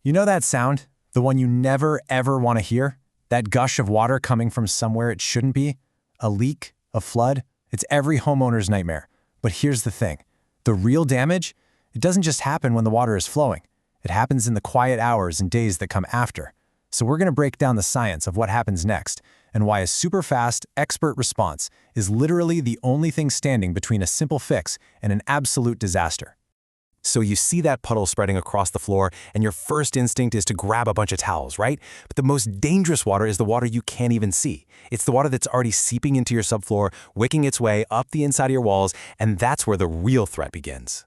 You know that sound? The one you never, ever want to hear? That gush of water coming from somewhere it shouldn't be? A leak? A flood? It's every homeowner's nightmare. But here's the thing. The real damage? It doesn't just happen when the water is flowing. It happens in the quiet hours and days that come after. So we're going to break down the science of what happens next and why a super fast, expert response is literally the only thing standing between a simple fix and an absolute disaster. So you see that puddle spreading across the floor, and your first instinct is to grab a bunch of towels, right? But the most dangerous water is the water you can't even see. It's the water that's already seeping into your subfloor, wicking its way up the inside of your walls, and that's where the real threat begins.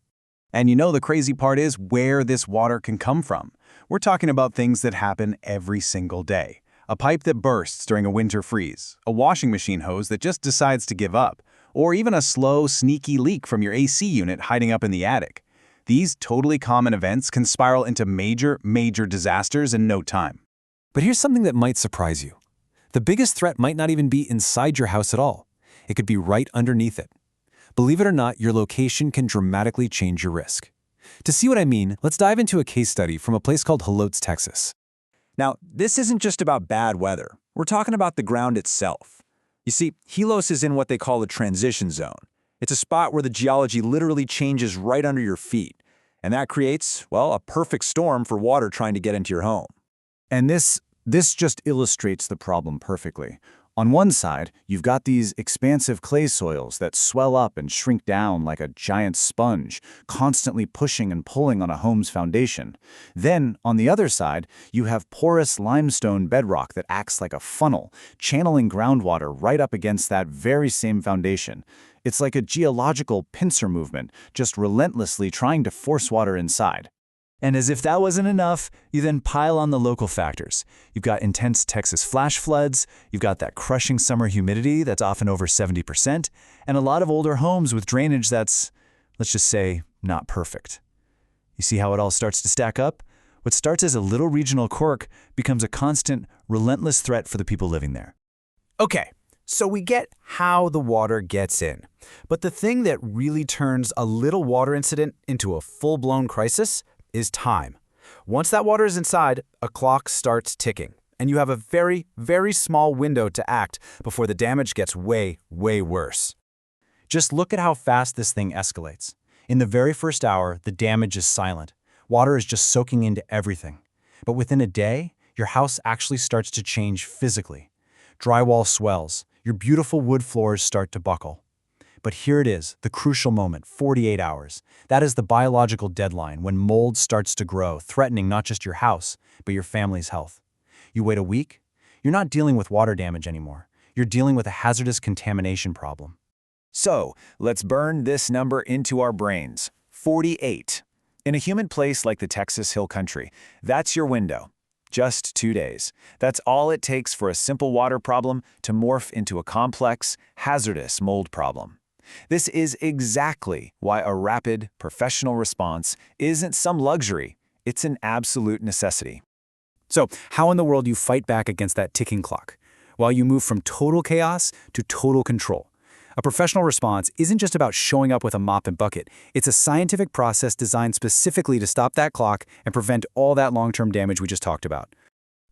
And you know the crazy part is where this water can come from. We're talking about things that happen every single day. A pipe that bursts during a winter freeze, a washing machine hose that just decides to give up, or even a slow, sneaky leak from your AC unit hiding up in the attic. These totally common events can spiral into major disasters in no time. But here's something that might surprise you. The biggest threat might not even be inside your house at all. It could be right underneath it. Believe it or not, your location can dramatically change your risk. To see what I mean, let's dive into a case study from a place called Helotes, Texas. Now, this isn't just about bad weather. We're talking about the ground itself. You see, Helotes is in what they call a transition zone. It's a spot where the geology literally changes right under your feet. And that creates, well, a perfect storm for water trying to get into your home. And this just illustrates the problem perfectly. On one side, you've got these expansive clay soils that swell up and shrink down like a giant sponge, constantly pushing and pulling on a home's foundation. Then, on the other side, you have porous limestone bedrock that acts like a funnel, channeling groundwater right up against that very same foundation. It's like a geological pincer movement, just relentlessly trying to force water inside. And as if that wasn't enough, you then pile on the local factors. You've got intense Texas flash floods, you've got that crushing summer humidity that's often over 70%, and a lot of older homes with drainage that's, let's just say, not perfect. You see how it all starts to stack up? What starts as a little regional quirk becomes a constant, relentless threat for the people living there. Okay, so we get how the water gets in. But the thing that really turns a little water incident into a full-blown crisis is time. Once that water is inside, a clock starts ticking, and you have a very, very small window to act before the damage gets way, way worse. Just look at how fast this thing escalates. In the very first hour, the damage is silent. Water is just soaking into everything. But within a day, your house actually starts to change physically. Drywall swells. Your beautiful wood floors start to buckle. But here it is, the crucial moment, 48 hours. That is the biological deadline when mold starts to grow, threatening not just your house, but your family's health. You wait a week, you're not dealing with water damage anymore. You're dealing with a hazardous contamination problem. So, let's burn this number into our brains. 48. In a humid place like the Texas Hill Country, that's your window. Just 2 days. That's all it takes for a simple water problem to morph into a complex, hazardous mold problem. This is exactly why a rapid, professional response isn't some luxury, it's an absolute necessity. So, how in the world do you fight back against that ticking clock? Well, you move from total chaos to total control. A professional response isn't just about showing up with a mop and bucket. It's a scientific process designed specifically to stop that clock and prevent all that long-term damage we just talked about.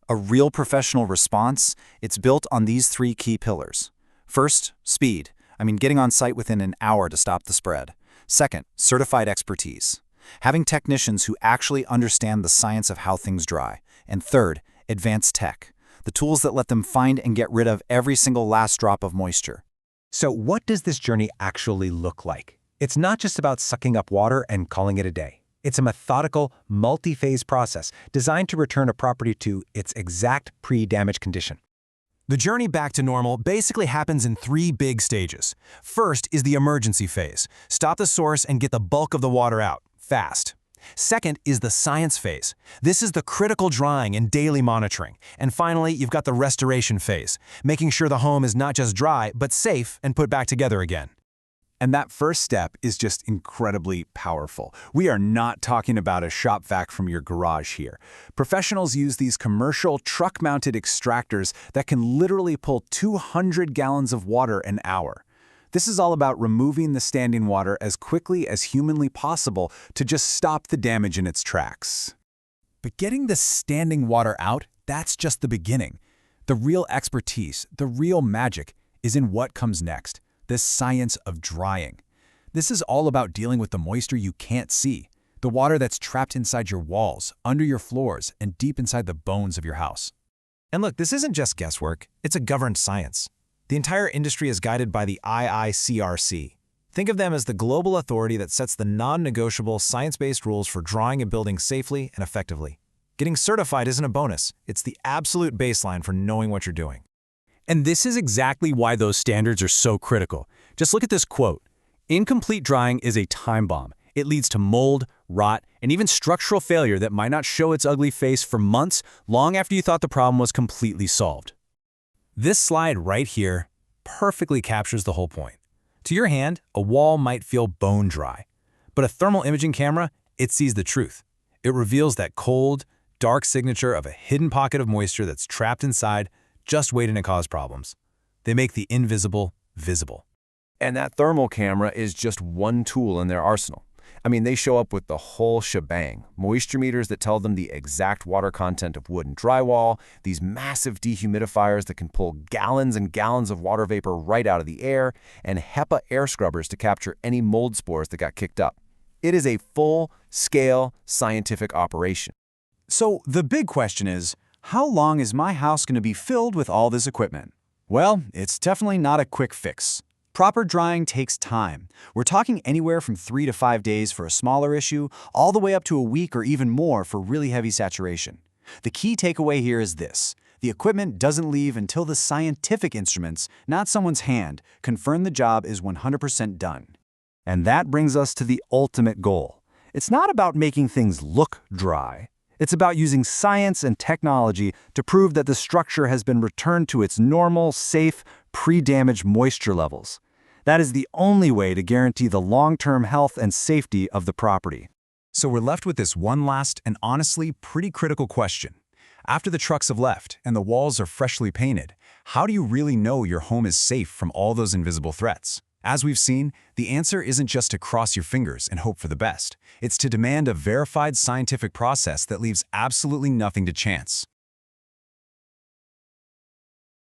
A real professional response, it's built on these 3 key pillars. First, speed. Getting on site within an hour to stop the spread. Second, certified expertise. Having technicians who actually understand the science of how things dry. And third, advanced tech. The tools that let them find and get rid of every single last drop of moisture. So what does this journey actually look like? It's not just about sucking up water and calling it a day. It's a methodical, multi-phase process designed to return a property to its exact pre-damage condition. The journey back to normal basically happens in 3 big stages. First is the emergency phase. Stop the source and get the bulk of the water out, fast. Second is the science phase. This is the critical drying and daily monitoring. And finally, you've got the restoration phase, making sure the home is not just dry, but safe and put back together again. And that first step is just incredibly powerful. We are not talking about a shop vac from your garage here. Professionals use these commercial truck-mounted extractors that can literally pull 200 gallons of water an hour. This is all about removing the standing water as quickly as humanly possible to just stop the damage in its tracks. But getting the standing water out, that's just the beginning. The real expertise, the real magic, is in what comes next, the science of drying. This is all about dealing with the moisture you can't see, the water that's trapped inside your walls, under your floors, and deep inside the bones of your house. And look, this isn't just guesswork, it's a governed science. The entire industry is guided by the IICRC. Think of them as the global authority that sets the non-negotiable science-based rules for drawing a building safely and effectively. Getting certified isn't a bonus, it's the absolute baseline for knowing what you're doing. And this is exactly why those standards are so critical. Just look at this quote. Incomplete drying is a time bomb. It leads to mold, rot, and even structural failure that might not show its ugly face for months, long after you thought the problem was completely solved. This slide right here perfectly captures the whole point. To your hand, a wall might feel bone dry, but a thermal imaging camera, it sees the truth. It reveals that cold, dark signature of a hidden pocket of moisture that's trapped inside, just waiting to cause problems. They make the invisible visible. And that thermal camera is just one tool in their arsenal. I mean, they show up with the whole shebang. Moisture meters that tell them the exact water content of wood and drywall, these massive dehumidifiers that can pull gallons and gallons of water vapor right out of the air, and HEPA air scrubbers to capture any mold spores that got kicked up. It is a full-scale scientific operation. So the big question is, how long is my house going to be filled with all this equipment? Well, it's definitely not a quick fix. Proper drying takes time. We're talking anywhere from 3 to 5 days for a smaller issue, all the way up to a week or even more for really heavy saturation. The key takeaway here is this. The equipment doesn't leave until the scientific instruments, not someone's hand, confirm the job is 100% done. And that brings us to the ultimate goal. It's not about making things look dry. It's about using science and technology to prove that the structure has been returned to its normal, safe, pre-damage moisture levels. That is the only way to guarantee the long-term health and safety of the property. So we're left with this one last and honestly pretty critical question. After the trucks have left and the walls are freshly painted, how do you really know your home is safe from all those invisible threats? As we've seen, the answer isn't just to cross your fingers and hope for the best. It's to demand a verified scientific process that leaves absolutely nothing to chance.